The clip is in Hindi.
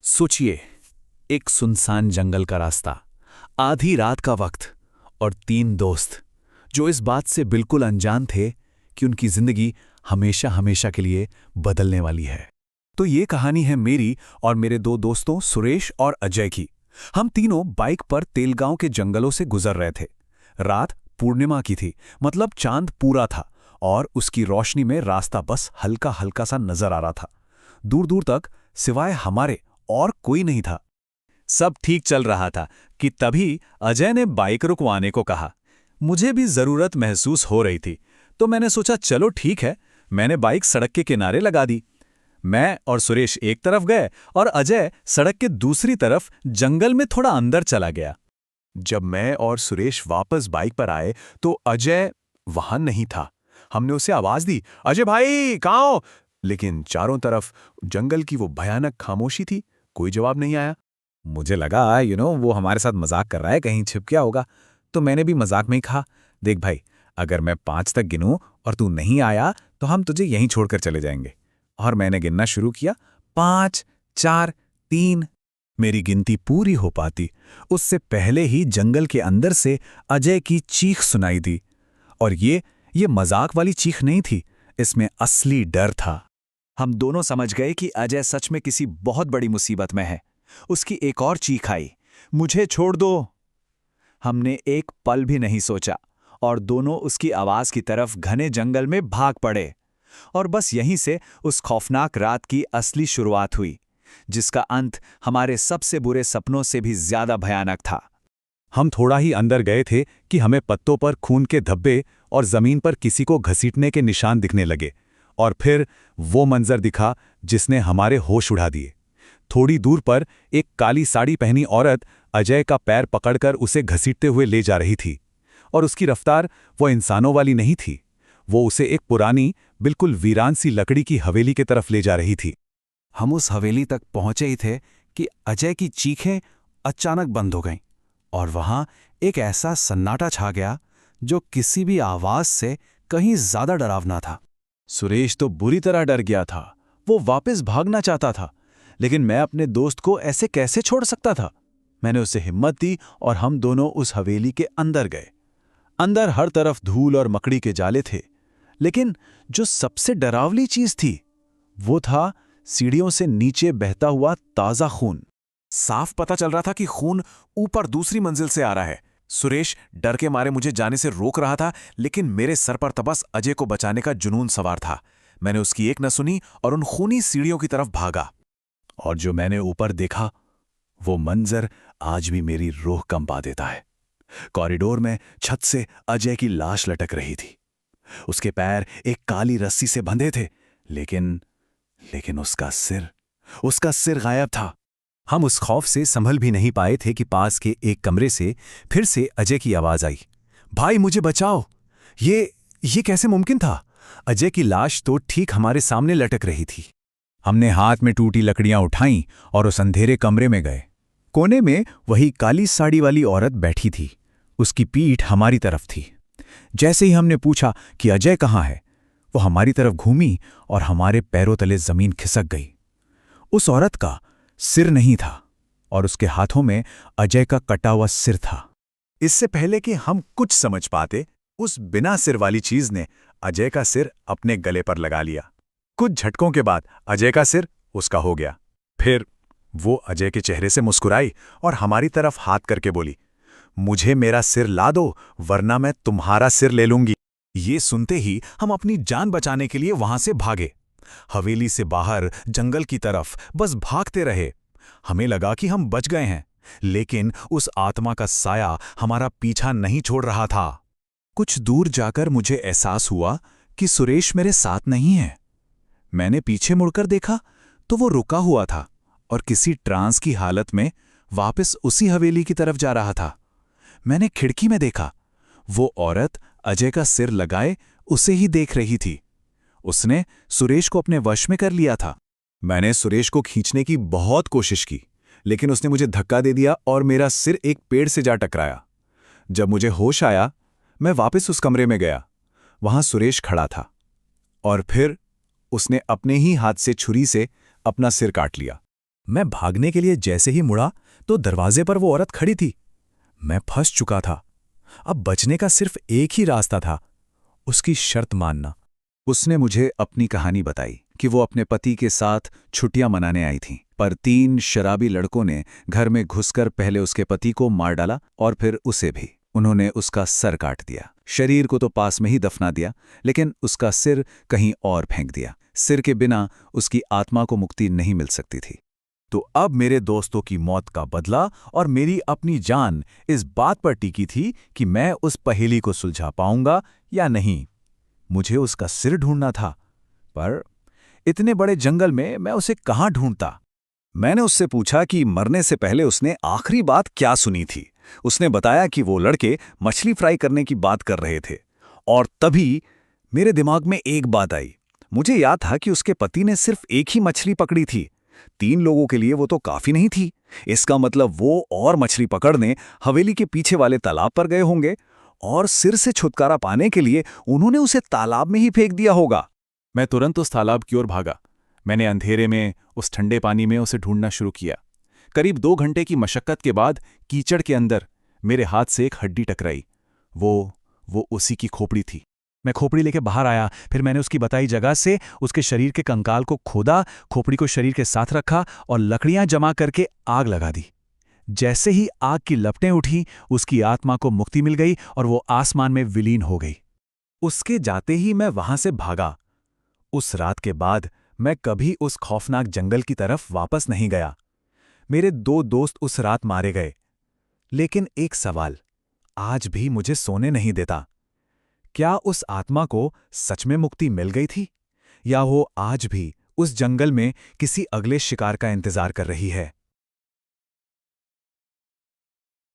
सोचिए, एक सुनसान जंगल का रास्ता, आधी रात का वक्त और तीन दोस्त जो इस बात से बिल्कुल अनजान थे कि उनकी जिंदगी हमेशा हमेशा के लिए बदलने वाली है। तो ये कहानी है मेरी और मेरे दो दोस्तों सुरेश और अजय की। हम तीनों बाइक पर तेलगांव के जंगलों से गुजर रहे थे। रात पूर्णिमा की थी, मतलब चांद पूरा था और उसकी रोशनी में रास्ता बस हल्का हल्का सा नजर आ रहा था। दूर दूर तक सिवाय हमारे और कोई नहीं था। सब ठीक चल रहा था कि तभी अजय ने बाइक रुकवाने को कहा। मुझे भी जरूरत महसूस हो रही थी, तो मैंने सोचा चलो ठीक है। मैंने बाइक सड़क के किनारे लगा दी। मैं और सुरेश एक तरफ गए और अजय सड़क के दूसरी तरफ जंगल में थोड़ा अंदर चला गया। जब मैं और सुरेश वापस बाइक पर आए तो अजय वहां नहीं था। हमने उसे आवाज दी, अजय भाई कहाँ हो? लेकिन चारों तरफ जंगल की वो भयानक खामोशी थी, कोई जवाब नहीं आया। मुझे लगा वो हमारे साथ मजाक कर रहा है, कहीं छिप गया होगा। तो मैंने भी मजाक में ही कहा, देख भाई, अगर मैं 5 तक गिनूं और तू नहीं आया तो हम तुझे यहीं छोड़कर चले जाएंगे। और मैंने गिनना शुरू किया, 5, 4, 3। मेरी गिनती पूरी हो पाती उससे पहले ही जंगल के अंदर से अजय की चीख सुनाई दी। और ये मजाक वाली चीख नहीं थी, इसमें असली डर था। हम दोनों समझ गए कि अजय सच में किसी बहुत बड़ी मुसीबत में है। उसकी एक और चीख आई, मुझे छोड़ दो। हमने एक पल भी नहीं सोचा और दोनों उसकी आवाज की तरफ घने जंगल में भाग पड़े। और बस यहीं से उस खौफनाक रात की असली शुरुआत हुई, जिसका अंत हमारे सबसे बुरे सपनों से भी ज्यादा भयानक था। हम थोड़ा ही अंदर गए थे कि हमें पत्तों पर खून के धब्बे और जमीन पर किसी को घसीटने के निशान दिखने लगे। और फिर वो मंजर दिखा जिसने हमारे होश उड़ा दिए। थोड़ी दूर पर एक काली साड़ी पहनी औरत अजय का पैर पकड़कर उसे घसीटते हुए ले जा रही थी। और उसकी रफ्तार वो इंसानों वाली नहीं थी, वो उसे एक पुरानी, बिल्कुल वीरान सी लकड़ी की हवेली की तरफ ले जा रही थी। हम उस हवेली तक पहुंचे ही थे कि अजय की चीखें अचानक बंद हो गईं और वहां एक ऐसा सन्नाटा छा गया जो किसी भी आवाज से कहीं ज्यादा डरावना था। सुरेश तो बुरी तरह डर गया था। वो वापस भागना चाहता था, लेकिन मैं अपने दोस्त को ऐसे कैसे छोड़ सकता था। मैंने उसे हिम्मत दी और हम दोनों उस हवेली के अंदर गए। अंदर हर तरफ धूल और मकड़ी के जाले थे, लेकिन जो सबसे डरावनी चीज थी वो था सीढ़ियों से नीचे बहता हुआ ताजा खून। साफ पता चल रहा था कि खून ऊपर दूसरी मंजिल से आ रहा है। सुरेश डर के मारे मुझे जाने से रोक रहा था, लेकिन मेरे सर पर तबस अजय को बचाने का जुनून सवार था। मैंने उसकी एक न सुनी और उन खूनी सीढ़ियों की तरफ भागा। और जो मैंने ऊपर देखा वो मंजर आज भी मेरी रूह कंपा देता है। कॉरिडोर में छत से अजय की लाश लटक रही थी। उसके पैर एक काली रस्सी से बंधे थे, लेकिन उसका सिर गायब था। हम उस खौफ से संभल भी नहीं पाए थे कि पास के एक कमरे से फिर से अजय की आवाज आई, भाई मुझे बचाओ। ये कैसे मुमकिन था? अजय की लाश तो ठीक हमारे सामने लटक रही थी। हमने हाथ में टूटी लकड़ियां उठाईं और उस अंधेरे कमरे में गए। कोने में वही काली साड़ी वाली औरत बैठी थी। उसकी पीठ हमारी तरफ थी। जैसे ही हमने पूछा कि अजय कहाँ है, वो हमारी तरफ घूमी और हमारे पैरों तले जमीन खिसक गई। उस औरत का सिर नहीं था और उसके हाथों में अजय का कटा हुआ सिर था। इससे पहले कि हम कुछ समझ पाते, उस बिना सिर वाली चीज ने अजय का सिर अपने गले पर लगा लिया। कुछ झटकों के बाद अजय का सिर उसका हो गया। फिर वो अजय के चेहरे से मुस्कुराई और हमारी तरफ हाथ करके बोली, मुझे मेरा सिर ला दो वरना मैं तुम्हारा सिर ले लूंगी। ये सुनते ही हम अपनी जान बचाने के लिए वहां से भागे। हवेली से बाहर जंगल की तरफ बस भागते रहे। हमें लगा कि हम बच गए हैं, लेकिन उस आत्मा का साया हमारा पीछा नहीं छोड़ रहा था। कुछ दूर जाकर मुझे एहसास हुआ कि सुरेश मेरे साथ नहीं है। मैंने पीछे मुड़कर देखा तो वो रुका हुआ था और किसी ट्रांस की हालत में वापस उसी हवेली की तरफ जा रहा था। मैंने खिड़की में देखा, वो औरत अजय का सिर लगाए उसे ही देख रही थी। उसने सुरेश को अपने वश में कर लिया था। मैंने सुरेश को खींचने की बहुत कोशिश की, लेकिन उसने मुझे धक्का दे दिया और मेरा सिर एक पेड़ से जा टकराया। जब मुझे होश आया, मैं वापस उस कमरे में गया। वहां सुरेश खड़ा था और फिर उसने अपने ही हाथ से छुरी से अपना सिर काट लिया। मैं भागने के लिए जैसे ही मुड़ा तो दरवाजे पर वो औरत खड़ी थी। मैं फंस चुका था। अब बचने का सिर्फ एक ही रास्ता था, उसकी शर्त मानना। उसने मुझे अपनी कहानी बताई कि वो अपने पति के साथ छुट्टियां मनाने आई थीं, पर 3 शराबी लड़कों ने घर में घुसकर पहले उसके पति को मार डाला और फिर उसे भी। उन्होंने उसका सर काट दिया। शरीर को तो पास में ही दफना दिया, लेकिन उसका सिर कहीं और फेंक दिया। सिर के बिना उसकी आत्मा को मुक्ति नहीं मिल सकती थी। तो अब मेरे दोस्तों की मौत का बदला और मेरी अपनी जान इस बात पर टिकी थी कि मैं उस पहेली को सुलझा पाऊंगा या नहीं। मुझे उसका सिर ढूंढना था, पर इतने बड़े जंगल में मैं उसे कहाँ ढूंढता। मैंने उससे पूछा कि मरने से पहले उसने आखिरी बात क्या सुनी थी। उसने बताया कि वो लड़के मछली फ्राई करने की बात कर रहे थे, और तभी मेरे दिमाग में एक बात आई। मुझे याद था कि उसके पति ने सिर्फ एक ही मछली पकड़ी थी। 3 लोगों के लिए वो तो काफी नहीं थी। इसका मतलब वो और मछली पकड़ने हवेली के पीछे वाले तालाब पर गए होंगे, और सिर से छुटकारा पाने के लिए उन्होंने उसे तालाब में ही फेंक दिया होगा। मैं तुरंत उस तालाब की ओर भागा। मैंने अंधेरे में उस ठंडे पानी में उसे ढूंढना शुरू किया। करीब 2 घंटे की मशक्कत के बाद कीचड़ के अंदर मेरे हाथ से एक हड्डी टकराई। वो उसी की खोपड़ी थी। मैं खोपड़ी लेके बाहर आया। फिर मैंने उसकी बताई जगह से उसके शरीर के कंकाल को खोदा, खोपड़ी को शरीर के साथ रखा और लकड़ियां जमा करके आग लगा दी। जैसे ही आग की लपटें उठी, उसकी आत्मा को मुक्ति मिल गई और वो आसमान में विलीन हो गई। उसके जाते ही मैं वहां से भागा। उस रात के बाद मैं कभी उस खौफनाक जंगल की तरफ वापस नहीं गया। मेरे 2 दोस्त उस रात मारे गए, लेकिन एक सवाल आज भी मुझे सोने नहीं देता। क्या उस आत्मा को सच में मुक्ति मिल गई थी, या वो आज भी उस जंगल में किसी अगले शिकार का इंतजार कर रही है?